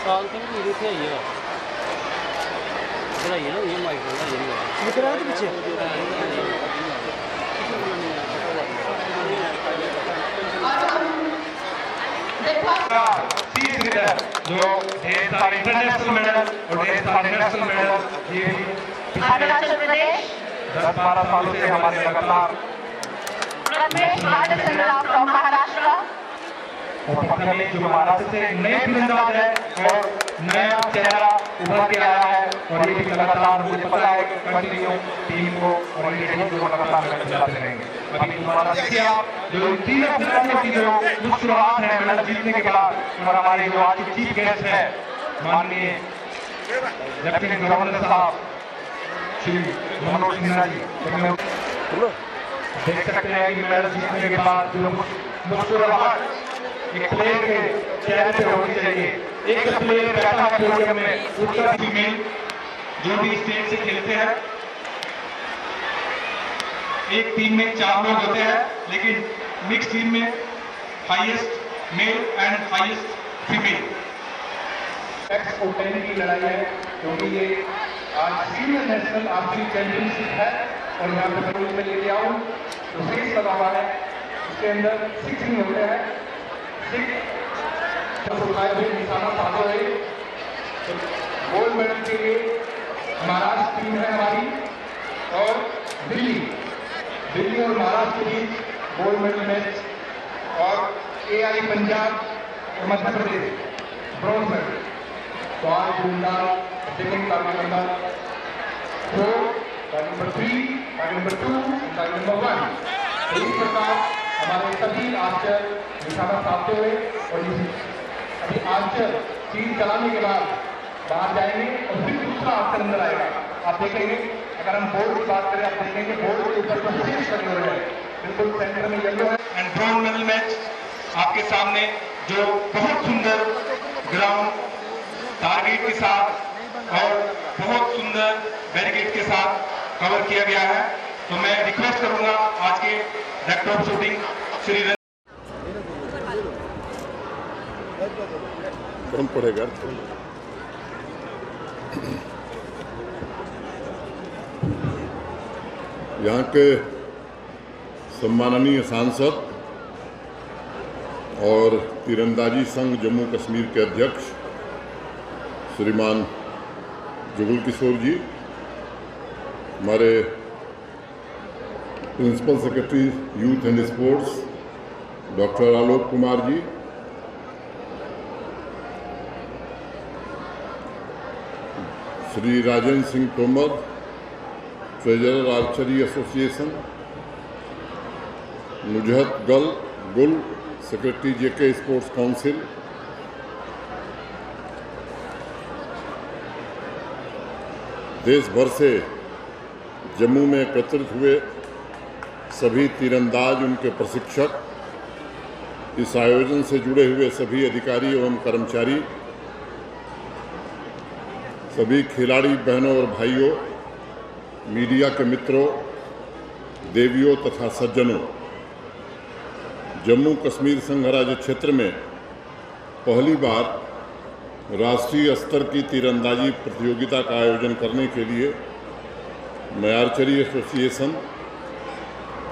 साल तक भी इथे आइएगा बढ़ाइए ना ये माइक बढ़ाइए निकल रहा है पीछे जो ढेर सारे इंटरनेशनल मेडल और ढेर सारे नेशनल मेडल ये अरुणाचल प्रदेश 10-12 सालों से हमारे लगातार फ्रॉम महाराष्ट्र और पकड़ में जो महाराष्ट्र से नए तीरंदाज है और नया चेहरा उभर के आया है और ये भी लगातार मुझे पता है कि कंटिन्यू टीम को और ये टीम को लगातार लेकर चलाते रहेंगे। अभी तुम्हारा देखिए आप जो तीनों खिलाड़ियों की जो मुस्कुराहट है मेडल जीतने के बाद और हमारे जो आज चीफ गेस्ट है माननीय लेफ्टिनेंट गवर्नर साहब श्री मनोज सिन्हा जी देख सकते हैं कि मेडल जीतने के बाद जो मुस्कुराहट एक प्लेयर के चेहरे पे होनी चाहिए। एक प्लेयर बैठा है पोडियम में उसका फीमेल जो भी स्टेट से खेलते हैं एक टीम में 4 लोग होते हैं लेकिन मिक्स टीम में highest male and highest female x और 10 की लड़ाई है क्योंकि ये आज सीनियर नेशनल आर्चरी चैंपियनशिप है और यहाँ पे मैं में लेके आऊँ तो 6 लगा हुआ है उसके अंदर 6 ही होते हैं गोल्ड मेडल के लिए महाराष्ट्र टीम है हमारी और दिल्ली और महाराष्ट्र के बीच गोल्ड मेडल मैच और एआई पंजाब और मध्य प्रदेश ब्रॉन्ज मेडल। तो आज second target number 4, target number 3, target number 2, target number 1। तो इस प्रकार हमारे सभी आर्चर निशाना साधते हुए और अभी आर्चर तीर चलाने के बाद बाहर जाएंगे और फिर दूसरा आर्चर अंदर आएगा। आप देखेंगे अगर हम बोर्ड की बात करें आप देखेंगे बोर्ड के ऊपर जो शेष लगे हुए हैं बिल्कुल सेंटर में येलो है। एंड ब्रॉन्ज मेडल मैच आपके सामने जो बहुत सुंदर ग्राउंड टारगेट के साथ और बहुत सुंदर बैरिकेड के साथ कवर किया गया है। तो मैं रिक्वेस्ट करूंगा आज के डायरेक्टर ऑफ शूटिंग श्री कौन पड़ेगा यहाँ के सम्माननीय सांसद और तीरंदाजी संघ जम्मू कश्मीर के अध्यक्ष श्रीमान जुगल किशोर जी, हमारे principal secretary youth and sports doctor Alok Kumar ji, Shri Rajendra Singh Tomar, treasurer archery association, Nuzhat Gul, secretary JK sports council, देश भर से जम्मू में एकत्रित हुए सभी तीरंदाज, उनके प्रशिक्षक, इस आयोजन से जुड़े हुए सभी अधिकारी एवं कर्मचारी, सभी खिलाड़ी बहनों और भाइयों, मीडिया के मित्रों, देवियों तथा सज्जनों, जम्मू कश्मीर संघ राज्य क्षेत्र में पहली बार राष्ट्रीय स्तर की तीरंदाजी प्रतियोगिता का आयोजन करने के लिए मैं आर्चरी एसोसिएशन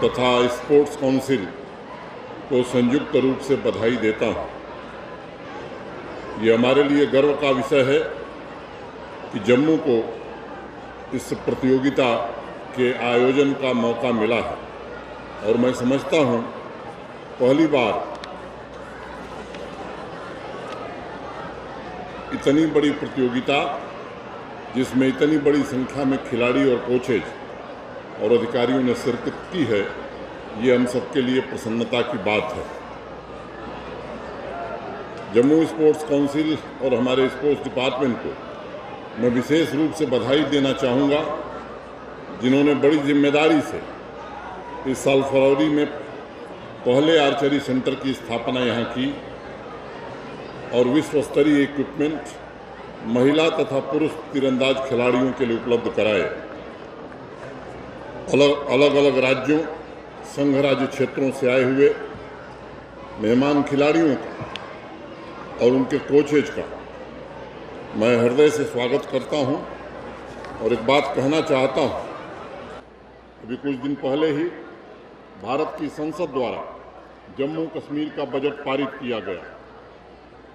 तथा स्पोर्ट्स काउंसिल को संयुक्त रूप से बधाई देता हूं। ये हमारे लिए गर्व का विषय है कि जम्मू को इस प्रतियोगिता के आयोजन का मौका मिला है और मैं समझता हूं पहली बार इतनी बड़ी प्रतियोगिता जिसमें इतनी बड़ी संख्या में खिलाड़ी और कोचेज और अधिकारियों ने शिरकत की है, ये हम सबके लिए प्रसन्नता की बात है। जम्मू स्पोर्ट्स काउंसिल और हमारे स्पोर्ट्स डिपार्टमेंट को मैं विशेष रूप से बधाई देना चाहूँगा, जिन्होंने बड़ी जिम्मेदारी से इस साल फरवरी में पहले आर्चरी सेंटर की स्थापना यहाँ की और विश्व स्तरीय इक्विपमेंट महिला तथा पुरुष तीरंदाज खिलाड़ियों के लिए उपलब्ध कराए। अलग अलग राज्यों, संघ राज्य क्षेत्रों से आए हुए मेहमान खिलाड़ियों का और उनके कोचेज का मैं हृदय से स्वागत करता हूं और एक बात कहना चाहता हूं। अभी कुछ दिन पहले ही भारत की संसद द्वारा जम्मू कश्मीर का बजट पारित किया गया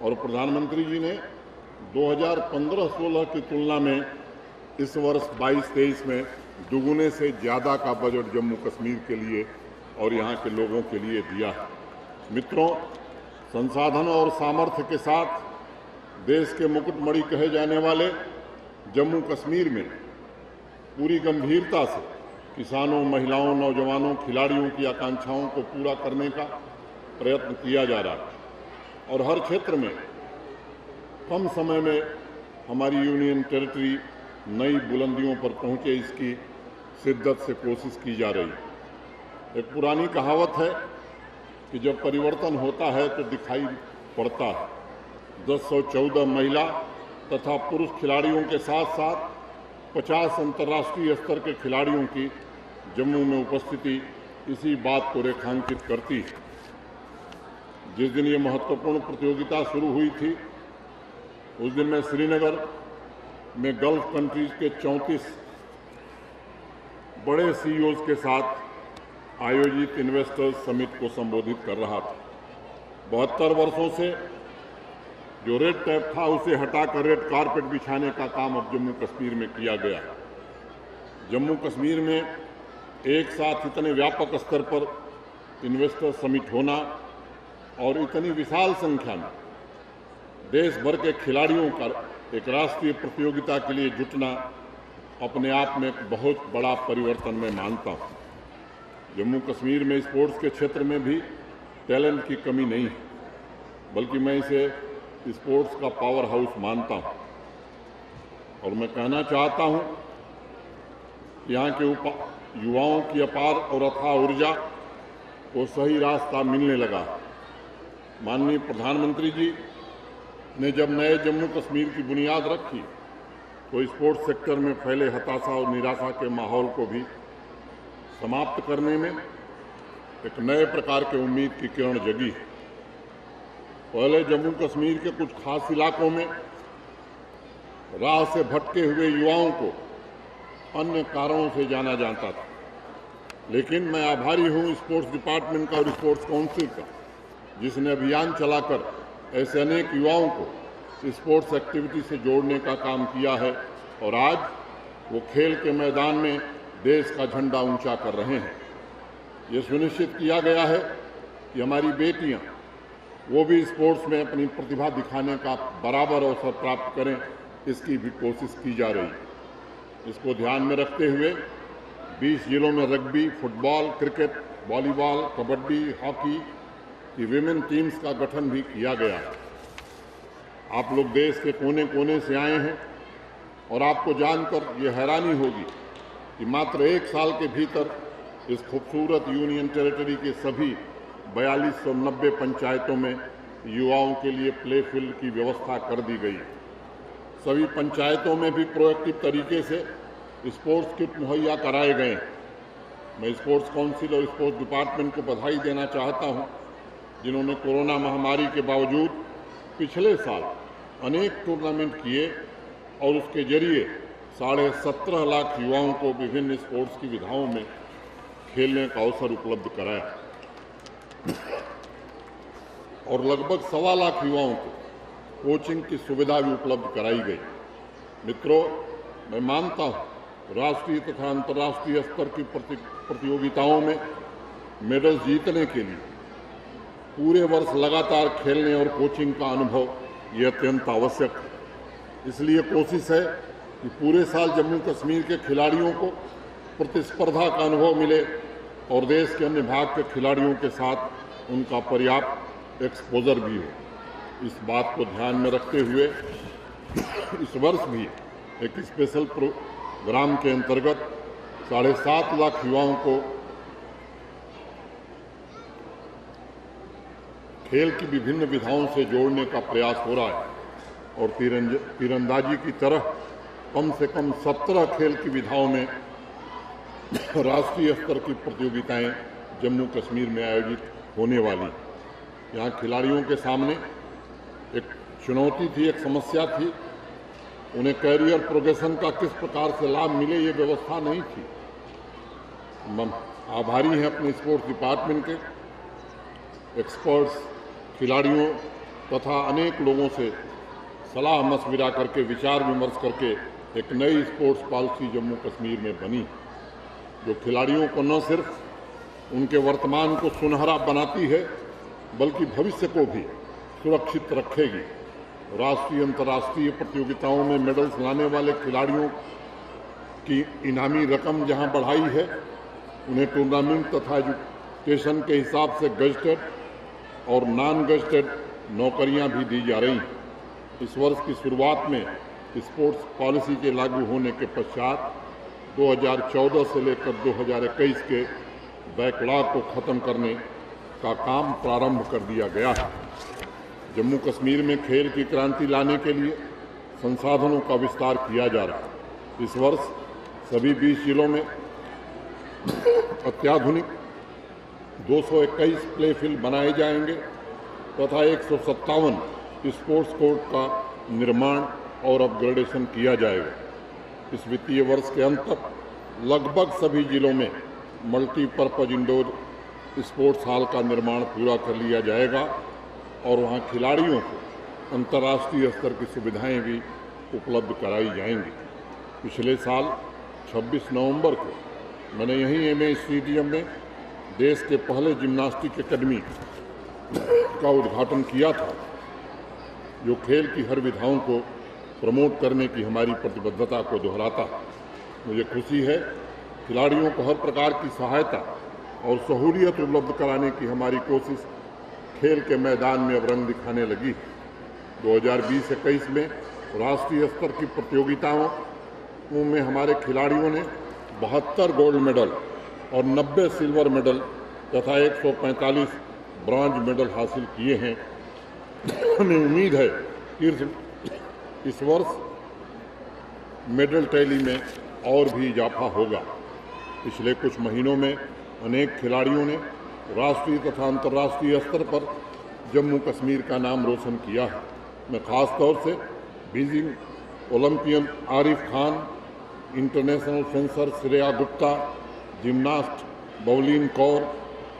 और प्रधानमंत्री जी ने 2015-16 की तुलना में इस वर्ष 22-23 में दुगुने से ज़्यादा का बजट जम्मू कश्मीर के लिए और यहाँ के लोगों के लिए दिया है। मित्रों, संसाधन और सामर्थ्य के साथ देश के मुकुटमणि कहे जाने वाले जम्मू कश्मीर में पूरी गंभीरता से किसानों, महिलाओं, नौजवानों, खिलाड़ियों की आकांक्षाओं को पूरा करने का प्रयत्न किया जा रहा है और हर क्षेत्र में कम समय में हमारी यूनियन टेरिटरी नई बुलंदियों पर पहुंचे, इसकी शिद्दत से कोशिश की जा रही है। एक पुरानी कहावत है कि जब परिवर्तन होता है तो दिखाई पड़ता है। 1014 महिला तथा पुरुष खिलाड़ियों के साथ साथ 50 अंतर्राष्ट्रीय स्तर के खिलाड़ियों की जम्मू में उपस्थिति इसी बात को रेखांकित करती है। जिस दिन ये महत्वपूर्ण प्रतियोगिता शुरू हुई थी उस दिन मैं श्रीनगर में गल्फ कंट्रीज के 34 बड़े सीईओज के साथ आयोजित इन्वेस्टर्स समिट को संबोधित कर रहा था। 72 वर्षों से जो रेड टैप था उसे हटाकर रेड कारपेट बिछाने का काम अब जम्मू कश्मीर में किया गया। जम्मू कश्मीर में एक साथ इतने व्यापक स्तर पर इन्वेस्टर समिट होना और इतनी विशाल संख्या में देश भर के खिलाड़ियों का एक राष्ट्रीय प्रतियोगिता के लिए जुटना अपने आप में एक बहुत बड़ा परिवर्तन मैं मानता हूँ। जम्मू कश्मीर में स्पोर्ट्स के क्षेत्र में भी टैलेंट की कमी नहीं है, बल्कि मैं इसे स्पोर्ट्स का पावर हाउस मानता हूँ। और मैं कहना चाहता हूँ कि यहाँ के युवाओं की अपार और अथाह ऊर्जा को सही रास्ता मिलने लगा। माननीय प्रधानमंत्री जी ने जब नए जम्मू कश्मीर की बुनियाद रखी तो स्पोर्ट्स सेक्टर में फैले हताशा और निराशा के माहौल को भी समाप्त करने में एक नए प्रकार के उम्मीद की किरण जगी है। पहले जम्मू कश्मीर के कुछ खास इलाकों में राह से भटके हुए युवाओं को अन्य कारणों से जाना जाता था, लेकिन मैं आभारी हूं स्पोर्ट्स डिपार्टमेंट का और स्पोर्ट्स काउंसिल का, जिसने अभियान चलाकर ऐसे अनेक युवाओं को स्पोर्ट्स एक्टिविटी से जोड़ने का काम किया है और आज वो खेल के मैदान में देश का झंडा ऊंचा कर रहे हैं। ये सुनिश्चित किया गया है कि हमारी बेटियां वो भी स्पोर्ट्स में अपनी प्रतिभा दिखाने का बराबर अवसर प्राप्त करें, इसकी भी कोशिश की जा रही है। इसको ध्यान में रखते हुए 20 जिलों में rugby, football, cricket, volleyball, kabaddi, hockey की विमेन टीम्स का गठन भी किया गया है। आप लोग देश के कोने कोने से आए हैं और आपको जानकर ये हैरानी होगी कि मात्र 1 साल के भीतर इस खूबसूरत यूनियन टेरिटरी के सभी 4290 पंचायतों में युवाओं के लिए प्ले फील्ड की व्यवस्था कर दी गई। सभी पंचायतों में भी प्रोएक्टिव तरीके से स्पोर्ट्स किट मुहैया कराए गए। मैं स्पोर्ट्स काउंसिल और स्पोर्ट्स डिपार्टमेंट को बधाई देना चाहता हूं, जिन्होंने कोरोना महामारी के बावजूद पिछले साल अनेक टूर्नामेंट किए और उसके जरिए 17.5 लाख युवाओं को विभिन्न स्पोर्ट्स की विधाओं में खेलने का अवसर उपलब्ध कराया और लगभग 1.25 लाख युवाओं को कोचिंग की सुविधा भी उपलब्ध कराई गई। मित्रों, मैं मानता हूँ राष्ट्रीय तथा अंतर्राष्ट्रीय स्तर की प्रतियोगिताओं में मेडल जीतने के लिए पूरे वर्ष लगातार खेलने और कोचिंग का अनुभव ये अत्यंत आवश्यक है। इसलिए कोशिश है कि पूरे साल जम्मू कश्मीर के खिलाड़ियों को प्रतिस्पर्धा का अनुभव मिले और देश के अन्य भाग के खिलाड़ियों के साथ उनका पर्याप्त एक्सपोजर भी हो। इस बात को ध्यान में रखते हुए इस वर्ष भी एक स्पेशल प्रोग्राम के अंतर्गत 7.5 लाख युवाओं को खेल की विभिन्न विधाओं से जोड़ने का प्रयास हो रहा है और तीरंदाजी की तरह कम से कम 17 खेल की विधाओं में राष्ट्रीय स्तर की प्रतियोगिताएं जम्मू कश्मीर में आयोजित होने वाली। यहाँ खिलाड़ियों के सामने एक चुनौती थी, एक समस्या थी उन्हें कैरियर प्रोग्रेशन का किस प्रकार से लाभ मिले, ये व्यवस्था नहीं थी। हम आभारी हैं अपने स्पोर्ट्स डिपार्टमेंट के, एक्सपर्ट्स, खिलाड़ियों तथा अनेक लोगों से सलाह मशविरा करके, विचार विमर्श करके एक नई स्पोर्ट्स पॉलिसी जम्मू कश्मीर में बनी, जो खिलाड़ियों को न सिर्फ उनके वर्तमान को सुनहरा बनाती है बल्कि भविष्य को भी सुरक्षित रखेगी। राष्ट्रीय अंतर्राष्ट्रीय प्रतियोगिताओं में मेडल्स लाने वाले खिलाड़ियों की इनामी रकम जहां बढ़ाई है, उन्हें टूर्नामेंट तथा एजुकेशन के हिसाब से गजटेड और नॉन गजटेड नौकरियां भी दी जा रही हैं। इस वर्ष की शुरुआत में स्पोर्ट्स पॉलिसी के लागू होने के पश्चात 2014 से लेकर 2021 के बैकलॉग को खत्म करने का काम प्रारंभ कर दिया गया है। जम्मू कश्मीर में खेल की क्रांति लाने के लिए संसाधनों का विस्तार किया जा रहा है। इस वर्ष सभी 20 जिलों में अत्याधुनिक 221 प्ले फील्ड बनाए जाएंगे तथा 157 स्पोर्ट्स कोर्ट का निर्माण और अपग्रेडेशन किया जाएगा। इस वित्तीय वर्ष के अंत तक लगभग सभी जिलों में मल्टीपर्पज इंडोर स्पोर्ट्स हॉल का निर्माण पूरा कर लिया जाएगा और वहां खिलाड़ियों को अंतर्राष्ट्रीय स्तर की सुविधाएं भी उपलब्ध कराई जाएंगी। पिछले साल 26 नवंबर को मैंने यहीं एमए स्टेडियम में देश के पहले जिम्नास्टिक एकेडमी का उद्घाटन किया था, जो खेल की हर विधाओं को प्रमोट करने की हमारी प्रतिबद्धता को दोहराता है। मुझे खुशी है खिलाड़ियों को हर प्रकार की सहायता और सहूलियत उपलब्ध कराने की हमारी कोशिश खेल के मैदान में अब रंग दिखाने लगी। 2020-21 में राष्ट्रीय स्तर की प्रतियोगिताओं में हमारे खिलाड़ियों ने 72 गोल्ड मेडल और 90 सिल्वर मेडल तथा 145 ब्रॉन्ज मेडल हासिल किए हैं। हमें उम्मीद है कि इस वर्ष मेडल टैली में और भी इजाफा होगा। पिछले कुछ महीनों में अनेक खिलाड़ियों ने राष्ट्रीय तथा अंतर्राष्ट्रीय स्तर पर जम्मू कश्मीर का नाम रोशन किया है। मैं खास तौर से Beijing Olympian Arif Khan, international fencer Shreya Gupta, gymnast Bavleen Kaur,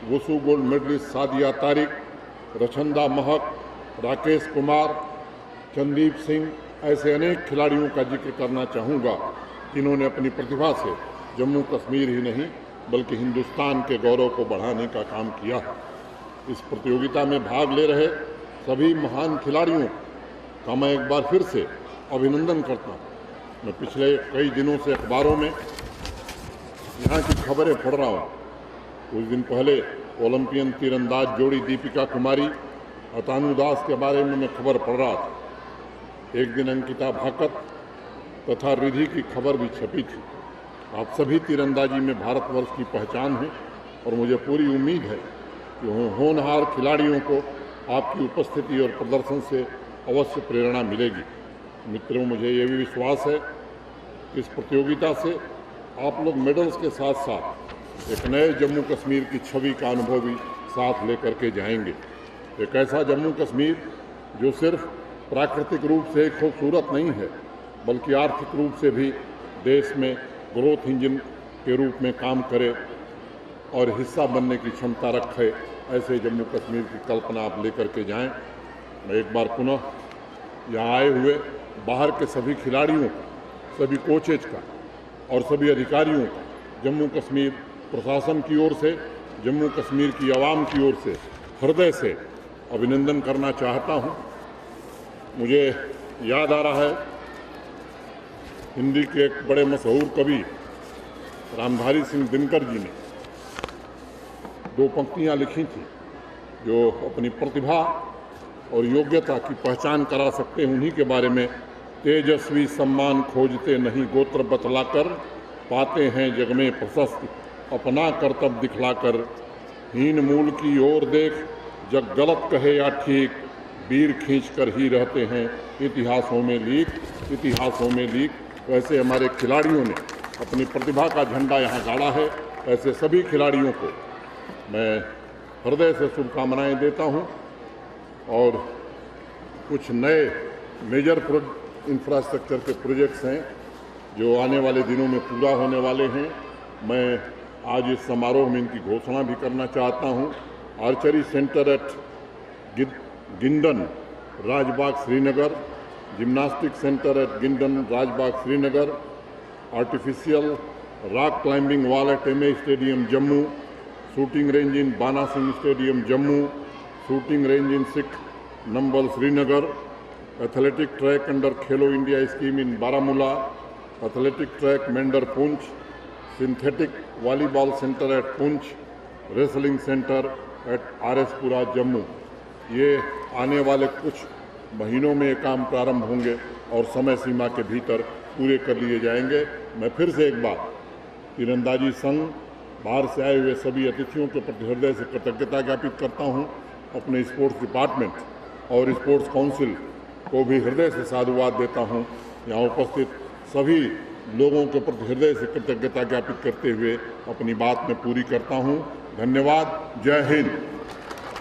wushu gold medallist Sadia Tariq, रचंदा महक, राकेश कुमार, चंदीप सिंह, ऐसे अनेक खिलाड़ियों का जिक्र करना चाहूँगा जिन्होंने अपनी प्रतिभा से जम्मू कश्मीर ही नहीं बल्कि हिंदुस्तान के गौरव को बढ़ाने का काम किया है। इस प्रतियोगिता में भाग ले रहे सभी महान खिलाड़ियों का मैं एक बार फिर से अभिनंदन करता हूँ। मैं पिछले कई दिनों से अखबारों में यहाँ की खबरें पढ़ रहा हूँ। कुछ दिन पहले ओलंपियन तीरंदाज जोड़ी दीपिका कुमारी अतानु दास के बारे में मैं खबर पढ़ रहा था। एक दिन अंकिता भाकत तथा रिधि की खबर भी छपी थी। आप सभी तीरंदाजी में भारतवर्ष की पहचान है और मुझे पूरी उम्मीद है कि होनहार खिलाड़ियों को आपकी उपस्थिति और प्रदर्शन से अवश्य प्रेरणा मिलेगी। मित्रों, मुझे ये भी विश्वास है कि इस प्रतियोगिता से आप लोग मेडल्स के साथ साथ एक नए जम्मू कश्मीर की छवि का अनुभव भी साथ लेकर के जाएंगे। एक ऐसा जम्मू कश्मीर जो सिर्फ प्राकृतिक रूप से खूबसूरत नहीं है बल्कि आर्थिक रूप से भी देश में ग्रोथ इंजन के रूप में काम करे और हिस्सा बनने की क्षमता रखे, ऐसे जम्मू कश्मीर की कल्पना आप लेकर के जाएं। मैं एक बार पुनः यहाँ आए हुए बाहर के सभी खिलाड़ियों का, सभी कोचेज का और सभी अधिकारियों का जम्मू कश्मीर प्रशासन की ओर से, जम्मू कश्मीर की आवाम की ओर से हृदय से अभिनंदन करना चाहता हूँ। मुझे याद आ रहा है हिंदी के एक बड़े मशहूर कवि रामधारी सिंह दिनकर जी ने 2 पंक्तियाँ लिखी थी जो अपनी प्रतिभा और योग्यता की पहचान करा सकते हैं। उन्हीं के बारे में, तेजस्वी सम्मान खोजते नहीं गोत्र बतलाकर, पाते हैं जग में प्रशस्ति अपना कर्तव्य दिखलाकर, हीन मूल की ओर देख जग गलत कहे या ठीक, वीर खींच कर ही रहते हैं इतिहासों में लीक। वैसे हमारे खिलाड़ियों ने अपनी प्रतिभा का झंडा यहाँ गाड़ा है। ऐसे सभी खिलाड़ियों को मैं हृदय से शुभकामनाएं देता हूँ और कुछ नए मेजर इंफ्रास्ट्रक्चर के प्रोजेक्ट्स हैं जो आने वाले दिनों में पूरा होने वाले हैं। मैं आज इस समारोह में इनकी घोषणा भी करना चाहता हूं। Archery centre at Gindun Rajbagh Srinagar, gymnastic centre at Gindun Rajbagh Srinagar, artificial rock climbing wall at MA stadium Jammu, shooting range in Bana Singh stadium Jammu, shooting range in Sikh Nambal Srinagar, athletic track under Khelo India scheme in Baramulla, athletic track Mendhar Poonch, synthetic volleyball centre at Poonch, wrestling centre at RS Pura Jammu. ये आने वाले कुछ महीनों में ये काम प्रारंभ होंगे और समय सीमा के भीतर पूरे कर लिए जाएंगे। मैं फिर से एक बार तीरंदाजी संघ, बाहर से आए हुए सभी अतिथियों के प्रति हृदय से कृतज्ञता ज्ञापित करता हूं। अपने स्पोर्ट्स डिपार्टमेंट और स्पोर्ट्स काउंसिल को भी हृदय से साधुवाद देता हूं। यहाँ उपस्थित सभी लोगों के प्रति हृदय से कृतज्ञता ज्ञापित करते हुए अपनी बात में पूरी करता हूं। धन्यवाद। जय हिंद।